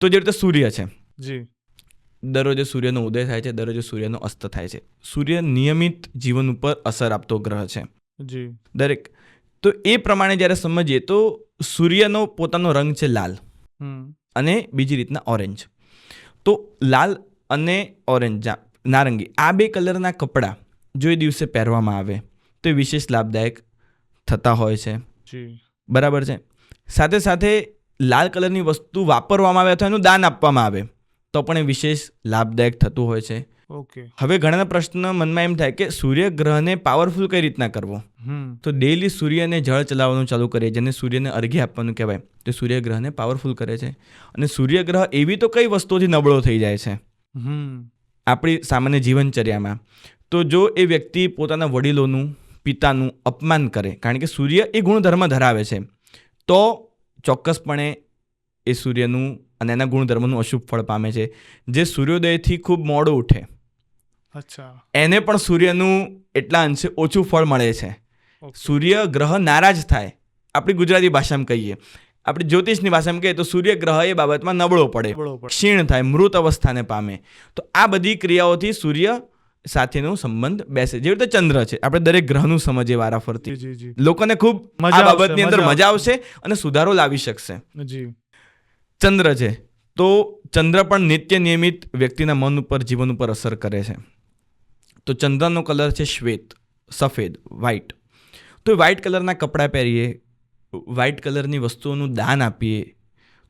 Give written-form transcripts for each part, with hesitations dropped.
તો જે રીતે સૂર્ય છે, જી દરરોજે સૂર્યનો ઉદય થાય છે, દરરોજે સૂર્યનો અસ્ત થાય છે. સૂર્ય નિયમિત જીવન ઉપર અસર આપતો ગ્રહ છે જી દરેક. તો એ પ્રમાણે જ્યારે સમજીએ તો સૂર્યનો પોતાનો રંગ છે લાલ અને બીજી રીતના ઓરેન્જ. તો લાલ અને ઓરેન્જ નારંગી આ બે કલરના કપડાં જો એ દિવસે પહેરવામાં આવે તો એ વિશેષ લાભદાયક થતા હોય છે. જી બરાબર છે. સાથે સાથે લાલ કલરની વસ્તુ વાપરવામાં આવે અથવા એનું દાન આપવામાં આવે તો પણ એ વિશેષ લાભદાયક થતું હોય છે. ઓકે. હવે ઘણા પ્રશ્ન મનમાં એમ થાય કે સૂર્યગ્રહને પાવરફુલ કઈ રીતના કરવો. તો ડેઈલી સૂર્યને જળ ચલાવવાનું ચાલુ કરીએ, જેને સૂર્યને અર્ઘ્ય આપવાનું કહેવાય, તો સૂર્યગ્રહને પાવરફુલ કરે છે. અને સૂર્યગ્રહ એવી તો કઈ વસ્તુઓથી નબળો થઈ જાય છે આપણી સામાન્ય જીવનચર્યામાં. તો જો એ વ્યક્તિ પોતાના વડીલોનું, પિતાનું અપમાન કરે, કારણ કે સૂર્ય એ ગુણધર્મ ધરાવે છે, તો ચોક્કસપણે એ સૂર્યનું અને એના ગુણધર્મનું અશુભ ફળ પામે છે. જે સૂર્યોદયથી ખૂબ મોડું ઉઠે, અચ્છા, એને પણ સૂર્યનું એટલા અંશે ઓછું ફળ મળે છે. સૂર્ય ગ્રહ નારાજ થાય, આપણી ગુજરાતી ભાષામાં કહીએ, આપણી જ્યોતિષની ભાષામાં કહીએ તો સૂર્ય ગ્રહ એ બાબતમાં નબળો પડે, ક્ષીણ થાય, મૃત અવસ્થાને પામે. તો આ બધી ક્રિયાઓથી સૂર્ય સાથેનો સંબંધ બેસે. જેવી રીતે ચંદ્ર છે, આપણે દરેક ગ્રહનું સમજીએ વારાફરતી, લોકોને ખૂબ આ બાબતની અંદર મજા આવશે અને સુધારો લાવી શકશે. ચંદ્ર છે તો ચંદ્ર પણ નિત્ય નિયમિત વ્યક્તિના મન ઉપર, જીવન ઉપર અસર કરે છે. તો ચંદ્રનો કલર છે શ્વેત, સફેદ, વ્હાઇટ. તો વ્હાઇટ કલરના કપડાં પહેરીએ, વ્હાઇટ કલરની વસ્તુઓનું દાન આપીએ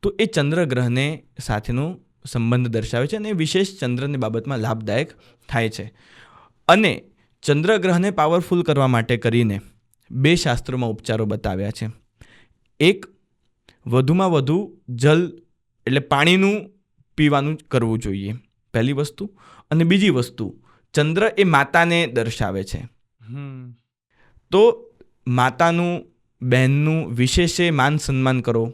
તો એ ચંદ્રગ્રહને સાથેનો સંબંધ દર્શાવે છે અને વિશેષ ચંદ્રની બાબતમાં લાભદાયક થાય છે. અને ચંદ્રગ્રહને પાવરફુલ કરવા માટે કરીને 2 શાસ્ત્રોમાં ઉપચારો બતાવ્યા છે. એક, વધુમાં વધુ જલ એટલે પાણીનું પીવાનું કરવું જોઈએ, પહેલી વસ્તુ. અને બીજી વસ્તુ, ચંદ્ર એ માતાને દર્શાવે છે, તો માતાનું, બહેનનું વિશેષે માન સન્માન કરો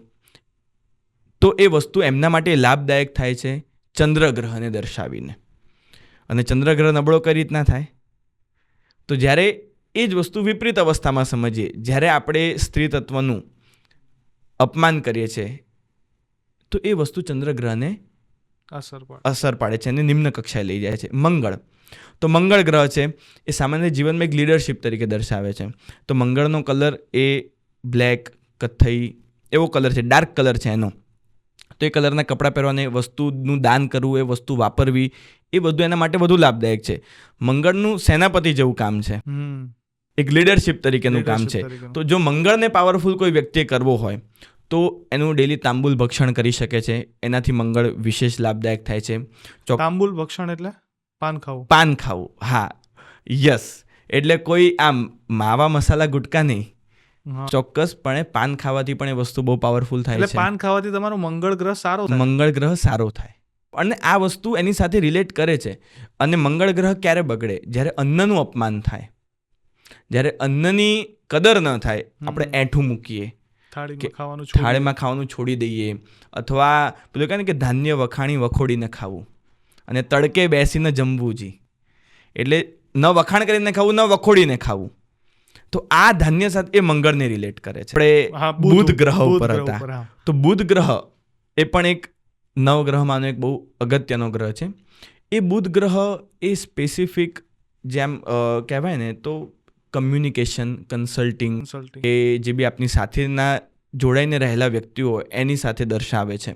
તો એ વસ્તુ એમના માટે લાભદાયક થાય છે ચંદ્રગ્રહને દર્શાવીને. અને ચંદ્રગ્રહ નબળો કઈ રીતના થાય? તો જ્યારે એ જ વસ્તુ વિપરીત અવસ્થામાં સમજીએ, જ્યારે આપણે સ્ત્રી તત્વનું અપમાન કરીએ છીએ તો એ વસ્તુ ચંદ્રગ્રહને અસર પાડે છે અને નિમ્ન કક્ષાએ લઈ જાય છે. મંગળ, તો મંગળ ગ્રહ છે એ સામાન્ય જીવનમાં એક લીડરશિપ તરીકે દર્શાવે છે. તો મંગળનો કલર એ બ્લેક, કથ્થઈ એવો કલર છે, ડાર્ક કલર છે એનો. તો એ કલરના કપડાં પહેરવાને, વસ્તુનું દાન કરવું, એ વસ્તુ વાપરવી, એ બધું એના માટે વધુ લાભદાયક છે. મંગળનું સેનાપતિ જેવું કામ છે, એક લીડરશિપ તરીકેનું કામ છે. તો જો મંગળને પાવરફુલ કોઈ વ્યક્તિએ કરવો હોય તો એનું ડેલી તાંબુલ ભક્ષણ કરી શકે છે. એનાથી મંગળ વિશેષ લાભદાયક થાય છે. તાંબુલ ભક્ષણ એટલે પાન ખાવું? પાન ખાવું, હા, યસ. એટલે કોઈ આમ માવા મસાલા ગુટકા નહીં, ચોક્કસપણે પાન ખાવાથી પણ એ વસ્તુ બહુ પાવરફુલ થાય છે. એટલે પાન ખાવાથી તમારો મંગળ ગ્રહ સારો થાય? મંગળ ગ્રહ સારો થાય. અને આ વસ્તુ એની સાથે રિલેટ કરે છે. અને મંગળ ગ્રહ ક્યારે બગડે? જ્યારે અન્નનું અપમાન થાય, જ્યારે અન્નની કદર ન થાય, આપણે એઠું મૂકીએ, થાળીમાં ખાવાનું છોડી દઈએ, અથવા પેલું કહે ને કે ધાન્ય વખાણી વખોડીને ખાવું અને તડકે બેસીને જમવું. જી, એટલે ન વખાણ કરીને ખાવું, ન વખોડીને ખાવું. તો આ ધાન્ય સાથે એ મંગળને રિલેટ કરે છે. આપણે બુધ ગ્રહ ઉપર હતા, તો બુધ ગ્રહ એ પણ એક નવગ્રહમાંનો એક બહુ અગત્યનો ગ્રહ છે. એ બુધ ગ્રહ એ સ્પેસિફિક, જેમ કહેવાય ને તો કમ્યુનિકેશન, કન્સલ્ટિંગ, એ જે બી આપની સાથેના જોડાઈને રહેલા વ્યક્તિઓ એની સાથે દર્શાવે છે.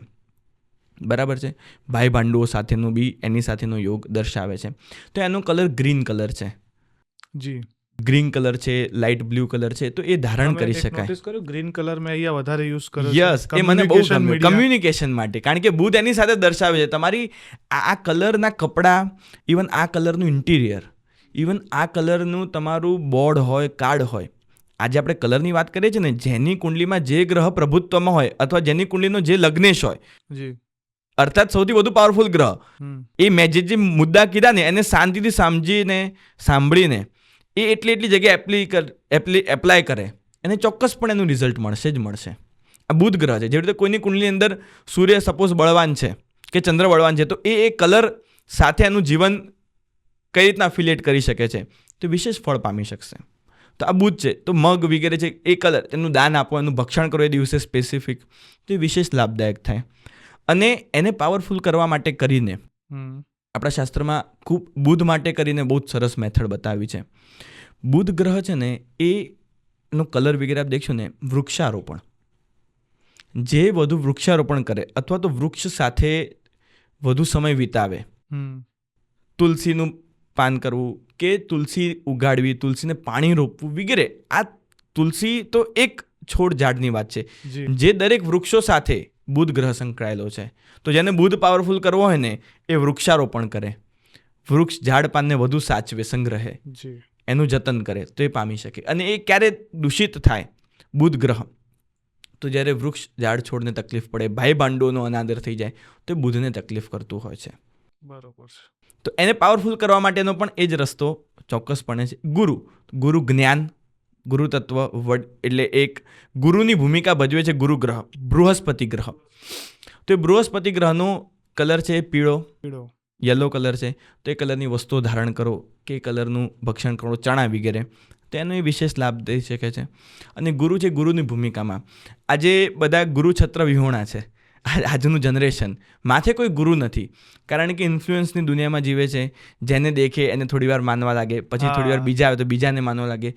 બરાબર છે. ભાઈ ભાંડુઓ સાથેનો બી એની સાથેનો યોગ દર્શાવે છે. તો એનો કલર ગ્રીન કલર છે. જી, ગ્રીન કલર છે, લાઇટ બ્લુ કલર છે, તો એ ધારણ કરી શકાય. નોટિસ કર્યું ગ્રીન કલર મેં અહીંયા વધારે યુઝ કર્યો. યસ, એ મને બહુ ગમ્યું કમ્યુનિકેશન માટે, કારણ કે બુધ એની સાથે દર્શાવે છે. તમારી આ કલરના કપડાં, ઇવન આ કલરનું ઇન્ટિરિયર, ઇવન આ કલરનું તમારું બોર્ડ હોય, કાર્ડ હોય. આજે આપણે કલરની વાત કરીએ છીએ ને, જેની કુંડલીમાં જે ગ્રહ પ્રભુત્વમાં હોય અથવા જેની કુંડલીનો જે લગ્નેશ હોય, અર્થાત સૌથી વધુ પાવરફુલ ગ્રહ, એ મેં જે મુદ્દા કીધા ને એને શાંતિથી સમજીને, સાંભળીને એ એટલી જગ્યાએ એપ્લાય કરે, એને ચોક્કસપણે એનું રિઝલ્ટ મળશે જ મળશે. આ બુધ ગ્રહ છે. જેવી રીતે કોઈની કુંડલીની અંદર સૂર્ય સપોઝ બળવાન છે કે ચંદ્ર બળવાન છે, તો એ કલર સાથે એનું જીવન કઈ રીતના અફિલિએટ કરી શકે છે, તો વિશેષ ફળ પામી શકશે. તો આ બુધ છે, તો મગ વગેરે છે, એ કલર એનું દાન આપો, એનું ભક્ષણ કરો એ દિવસે સ્પેસિફિક, તો એ વિશેષ લાભદાયક થાય. અને એને પાવરફુલ કરવા માટે કરીને આપણા શાસ્ત્રમાં ખૂબ બુધ માટે કરીને બહુ જ સરસ મેથડ બતાવી છે. બુધ ગ્રહ છે ને એનો કલર વગેરે આપ દેખશો ને, વૃક્ષારોપણ, જે વધુ વૃક્ષારોપણ કરે અથવા તો વૃક્ષ સાથે વધુ સમય વિતાવે, તુલસીનું પાન કરવું કે તુલસી ઉગાડવી, તુલસીને પાણી રોપવું વગેરે. આ તુલસી તો એક છોડ ઝાડની વાત છે, જે દરેક વૃક્ષો સાથે બુધ ગ્રહ સંકળાયેલો છે. તો જેને બુધ પાવરફુલ કરવો હોય ને એ વૃક્ષારોપણ કરે, વૃક્ષ ઝાડ પાનને વધુ સાચવે, સંગ્રહે, એનું જતન કરે તો એ પામી શકે. અને એ ક્યારે દૂષિત થાય બુધ ગ્રહ? તો જ્યારે વૃક્ષ ઝાડ છોડને તકલીફ પડે, ભાઈ ભાંડોનો અનાદર થઈ જાય તો એ બુધને તકલીફ કરતું હોય છે. બરોબર છે. તો એને પાવરફુલ કરવા માટેનો પણ એ જ રસ્તો ચોક્કસપણે છે. ગુરુ જ્ઞાન, ગુરુ તત્વ એટલે એક ગુરુની ભૂમિકા ભજવે છે ગુરુ ગ્રહ, બૃહસ્પતિ ગ્રહ. તો એ બૃહસ્પતિ ગ્રહનો કલર છે પીળો, યલો કલર છે. તો એ કલરની વસ્તુઓ ધારણ કરો કે એ કલરનું ભક્ષણ કરો, ચણા વગેરે, તો એનો એ વિશેષ લાભ દઈ શકે છે. અને ગુરુ છે ગુરુની ભૂમિકામાં. આજે બધા ગુરુ છત્ર વિહોણા છે. આજનું જનરેશન માથે કોઈ ગુરુ નથી, કારણ કે ઇન્ફ્લુઅન્સની દુનિયામાં જીવે છે. જેને દેખે એને થોડી વાર માનવા લાગે, પછી થોડી વાર બીજા આવે તો બીજાને માનવા લાગે.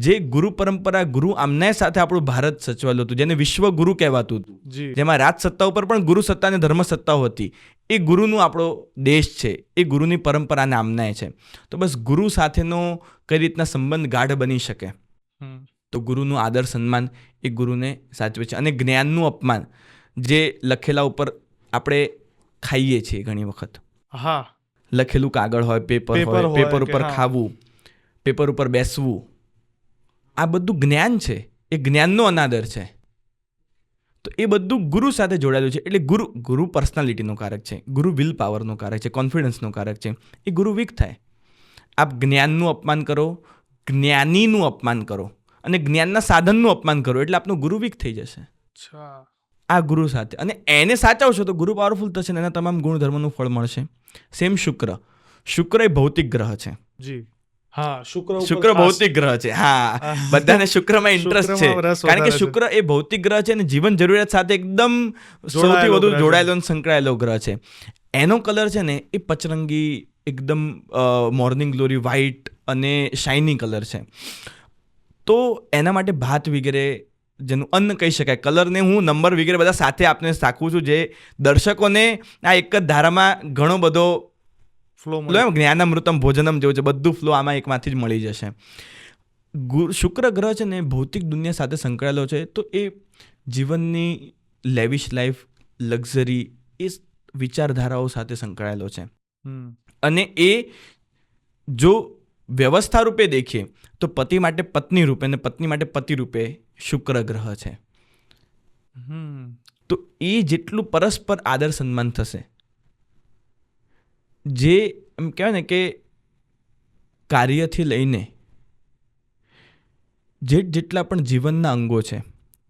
જે ગુરુ પરંપરા, ગુરુ આમના સાથે આપણું ભારત સચવાયેલું હતું, જેને વિશ્વ ગુરુ કહેવાતું હતું, જેમાં રાજ સત્તા ઉપર પણ ગુરુ સત્તા અને ધર્મ સત્તાઓ હતી, એ ગુરુનું આપણો દેશ છે, એ ગુરુની પરંપરાને આમનાય છે. તો બસ ગુરુ સાથેનો કઈ રીતના સંબંધ ગાઢ બની શકે, તો ગુરુનું આદર સન્માન એ ગુરુને સાચવે છે. અને જ્ઞાનનું અપમાન, જે લખેલા ઉપર આપણે ખાઈએ છીએ ઘણી વખત, લખેલું કાગળ હોય, પેપર હોય, પેપર ઉપર ખાવું, પેપર ઉપર બેસવું, આ બધું જ્ઞાન છે, એ જ્ઞાનનો અનાદર છે. તો એ બધું ગુરુ સાથે જોડાયેલું છે. એટલે ગુરુ પર્સનાલિટીનો કારક છે, ગુરુ વિલ પાવરનો કારક છે, કોન્ફિડન્સનો કારક છે. એ ગુરુ વીક થાય. આપ જ્ઞાનનું અપમાન કરો, જ્ઞાનીનું અપમાન કરો અને જ્ઞાનના સાધનનું અપમાન કરો એટલે આપનો ગુરુ વીક થઈ જશે. આ ગુરુ સાથે, અને એને સાચવશો તો ગુરુ પાવરફુલ થશે ને એના તમામ ગુણધર્મનું ફળ મળશે. સેમ શુક્ર એ ભૌતિક ગ્રહ છે. શુક્ર ભૌતિક ગ્રહ છે. હા, બધાને શુક્રમાં ઇન્ટરેસ્ટ છે, કારણ કે શુક્ર એ ભૌતિક ગ્રહ છે અને જીવન જરૂરિયાત સાથે એકદમ સૌથી વધુ જોડાયેલો અને સંકળાયેલો ગ્રહ છે. એનો કલર છે ને એ પચરંગી, એકદમ મોર્નિંગ ગ્લોરી વ્હાઇટ અને શાઇની કલર છે. તો એના માટે ભાત વગેરે, જેનું અન્ન કહી શકાય, કલરને હું નંબર વગેરે બધા સાથે આપને સાખું છું, જે દર્શકોને આ એક જ ધારામાં ઘણો બધો ફ્લો, જ્ઞાનામૃતમ ભોજનમ જેવું છે, બધું ફ્લો આમાં એકમાંથી જ મળી જશે. શુક્ર ગ્રહ છે ને ભૌતિક દુનિયા સાથે સંકળાયેલો છે. તો એ જીવનની લેવિશ લાઈફ, લક્ઝરી, એ વિચારધારાઓ સાથે સંકળાયેલો છે. અને એ જો વ્યવસ્થા રૂપે દેખીએ તો પતિ માટે પત્ની રૂપે અને પત્ની માટે પતિ રૂપે શુક્ર ગ્રહ છે. તો એ જેટલું પરસ્પર આદર સન્માન થશે, જે એમ કહેવાય ને કે કાર્યથી લઈને જેટલા પણ જીવનના અંગો છે,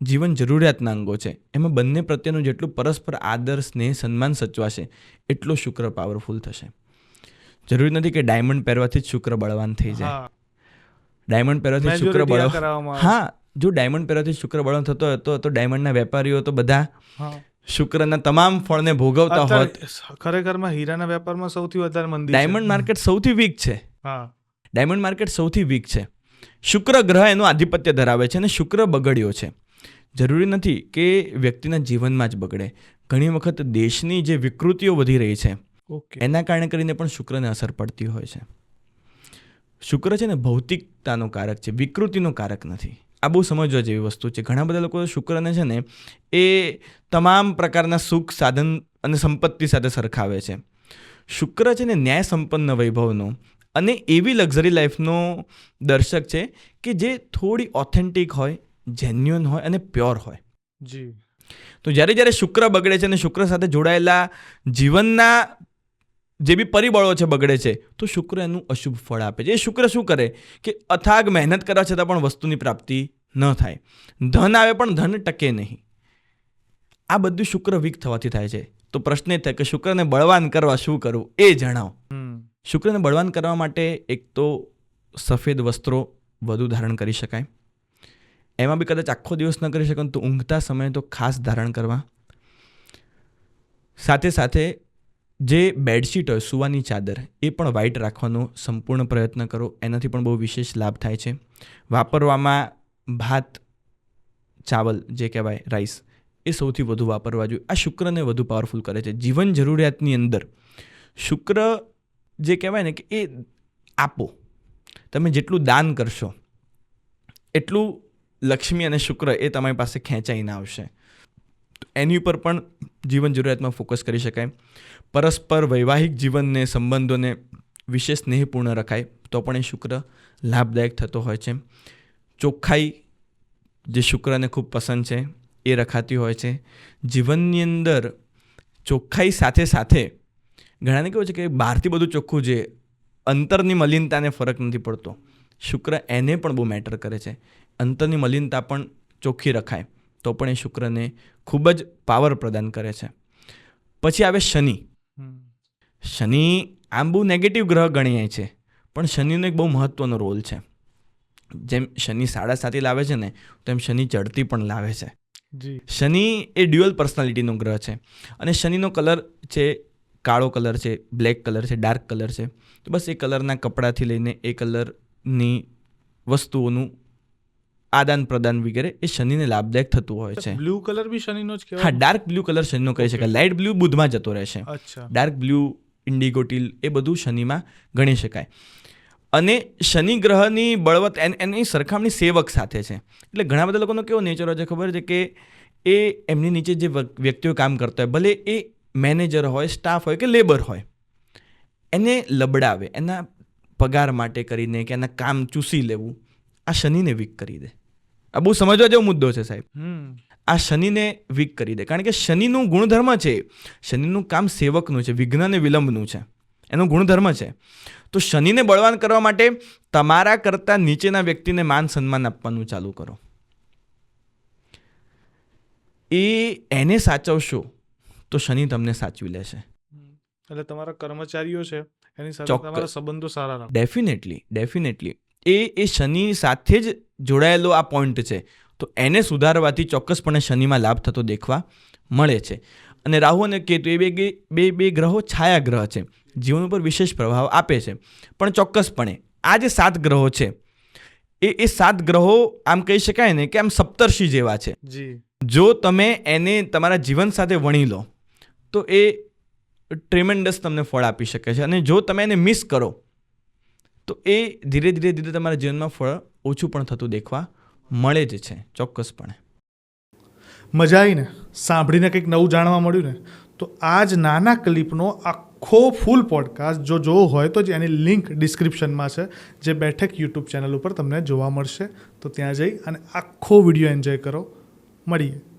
જીવન જરૂરિયાતના અંગો છે, એમાં બંને પ્રત્યેનું જેટલું પરસ્પર આદર, સ્નેહ, સન્માન સચવાશે એટલો શુક્ર પાવરફુલ થશે. જરૂરી નથી કે ડાયમંડ પહેરવાથી જ શુક્ર બળવાન થઈ જાય. ડાયમંડ પહેરવાથી શુક્ર બળવાન, હા, જો ડાયમંડ પહેરવાથી શુક્ર બળવાન થતો હતો તો ડાયમંડના વેપારીઓ તો બધા શુક્રના તમામ ફળને ભોગવતા હોત. ખરેખરમાં હીરાના વેપારમાં સૌથી વધારે મંદી છે. ડાયમંડ માર્કેટ સૌથી વીક છે. ડાયમંડ માર્કેટ સૌથી વીક છે. શુક્ર ગ્રહ એનું આધિપત્ય ધરાવે છે અને શુક્ર બગડ્યો છે. જરૂરી નથી કે વ્યક્તિના જીવનમાં જ બગડે. ઘણી વખત દેશની જે વિકૃતિઓ વધી રહી છે એના કારણે કરીને પણ શુક્રને અસર પડતી હોય છે. શુક્ર છે ને ભૌતિકતાનો કારક છે, વિકૃતિનો કારક નથી. આ બહુ સમજવા જેવી વસ્તુ છે. ઘણા બધા લોકો શુક્રને છે ને એ તમામ પ્રકારના સુખ, સાધન અને સંપત્તિ સાથે સરખાવે છે. શુક્ર છે ને ન્યાય સંપન્ન વૈભવનો અને એવી લક્ઝરી લાઈફનો દર્શક છે કે જે થોડી ઓથેન્ટિક હોય, જેન્યુઅન હોય અને પ્યોર હોય. તો જ્યારે શુક્ર બગડે છે અને શુક્ર સાથે જોડાયેલા જીવનના જે બી પરિબળો છે બગડે છે, તો શુક્ર એનું અશુભ ફળ આપે છે. એ શુક્ર શું કરે કે અથાગ મહેનત કરવા છતાં પણ વસ્તુની પ્રાપ્તિ ન થાય, ધન આવે પણ ધન ટકે નહીં. આ બધું શુક્ર વીક થવાથી થાય છે. તો પ્રશ્ન એ થાય કે શુક્રને બળવાન કરવા શું કરવું, એ જણાવો. શુક્રને બળવાન કરવા માટે એક તો સફેદ વસ્ત્રો વધુ ધારણ કરી શકાય. એમાં બી કદાચ આખો દિવસ ન કરી શકાય તો ઊંઘતા સમયે તો ખાસ ધારણ કરવા. સાથે સાથે જે બેડશીટ હોય સૂવાની ચાદર એ પણ વ્હાઇટ રાખવાનો સંપૂર્ણ પ્રયત્ન કરો. એનાથી પણ બહુ વિશેષ લાભ થાય છે. વાપરવામાં ભાત ચાવલ જે કહેવાય રાઈસ એ સૌથી વધુ વાપરવા જોઈએ. આ શુક્રને વધુ પાવરફુલ કરે છે. જીવન જરૂરિયાતની અંદર શુક્ર જે કહેવાય ને કે એ આપો, તમે જેટલું દાન કરશો એટલું લક્ષ્મી અને શુક્ર એ તમારી પાસે ખેંચાઈને આવશે. એની ઉપર પણ જીવન જરૂરિયાતમાં ફોકસ કરી શકાય. પરસ્પર વૈવાહિક જીવનને સંબંધોને વિશેષ સ્નેહપૂર્ણ રખાય તો પણ એ શુક્ર લાભદાયક થતો હોય છે. ચોખ્ખાઈ જે શુક્રને ખૂબ પસંદ છે એ રખાતી હોય છે. જીવનની અંદર ચોખ્ખાઈ સાથે સાથે ઘણાને કેવું છે કે બહારથી બધું ચોખ્ખું છે, અંતરની મલિનતાને ફરક નથી પડતો. શુક્ર એને પણ બહુ મેટર કરે છે. અંતરની મલિનતા પણ ચોખ્ખી રખાય તો પણ એ શુક્રને ખૂબ જ પાવર પ્રદાન કરે છે. પછી આવે શનિ. શનિ આમ બહુ નેગેટિવ ગ્રહ ગણાય છે, પણ શનિનો એક બહુ મહત્ત્વનો રોલ છે. જેમ શનિ 7.5 લાવે છે ને તેમ શનિ ચડતી પણ લાવે છે. શનિ એ ડ્યુઅલ પર્સનાલિટીનો ગ્રહ છે અને શનિનો કલર છે કાળો કલર છે, બ્લેક કલર છે, ડાર્ક કલર છે. તો બસ એ કલરના કપડાથી લઈને એ કલરની વસ્તુઓનું આદાન પ્રદાન વગેરે એ શનિને લાભદાયક થતું હોય છે. બ્લુ કલર બી શનિનો જ કહેવાય. હા, ડાર્ક બ્લુ કલર શનિનો કહી શકાય. લાઇટ બ્લુ બુધમાં જતો રહેશે. અચ્છા. ડાર્ક બ્લુ, ઇન્ડિગો ટીલ એ બધું શનિમાં ગણી શકાય. અને શનિ ગ્રહની બળવત એની સરખામણી સેવક સાથે છે. એટલે ઘણા બધા લોકોનો કેવો નેચર હોય છે ખબર છે કે એ એમની નીચે જે વ્યક્તિઓ કામ કરતા હોય, ભલે એ મેનેજર હોય, સ્ટાફ હોય કે લેબર હોય, એને લબડાવે એના પગાર માટે કરીને કે એના કામ ચૂસી લેવું, આ શનિને વીક કરી દે. આ બહુ સમજવા જેવો મુદ્દો છે સાહેબ. આ શનિને વીક કરી દે, કારણ કે શનિનું ગુણધર્મ છે, શનિનું કામ સેવકનું છે, વિઘ્ન અને વિલંબનું છે, એનો ગુણધર્મ છે. તો શનિને બળવાન કરવા માટે તમારા કરતાં નીચેના વ્યક્તિને માન સન્માન આપવાનું ચાલુ કરો. એને સાચવશો તો શનિ તમને સાચવી લેશે. એટલે તમારા કર્મચારીઓ છે એની સાથે ચોક્કસ. તમારા સંબંધો સારા રાખો. ડેફિનેટલી એ શનિ સાથે જ જોડાયેલો આ પોઈન્ટ છે. તો એને સુધારવાથી ચોક્કસપણે શનિમાં લાભ થતો દેખવા મળે છે. અને રાહુ અને કેતુ એ બે ગ્રહો છાયા ગ્રહ છે, જીવન ઉપર વિશેષ પ્રભાવ આપે છે. પણ ચોક્કસપણે આ જે 7 ગ્રહો છે એ 7 ગ્રહો આમ કહી શકાય ને કે આમ સપ્તર્ષિ જેવા છે. જો તમે એને તમારા જીવન સાથે વણી લો તો એ ટ્રેમેન્ડસ તમને ફળ આપી શકે છે. અને જો તમે એને મિસ કરો તો એ ધીરે ધીરે તમારા જીવનમાં ફળ ઓછું પણ થતું દેખવા મળે જ છે. ચોક્કસપણે મજા આવી ને, સાંભળીને કંઈક નવું જાણવા મળ્યું ને. તો આ જ નાના ક્લિપનો આખો ફૂલ પોડકાસ્ટ જો જોવો હોય તો જ એની લિંક ડિસ્ક્રિપ્શનમાં છે, જે બેઠક યુટ્યુબ ચેનલ ઉપર તમને જોવા મળશે. તો ત્યાં જઈ અને આખો વિડીયો એન્જોય કરો. મળીએ.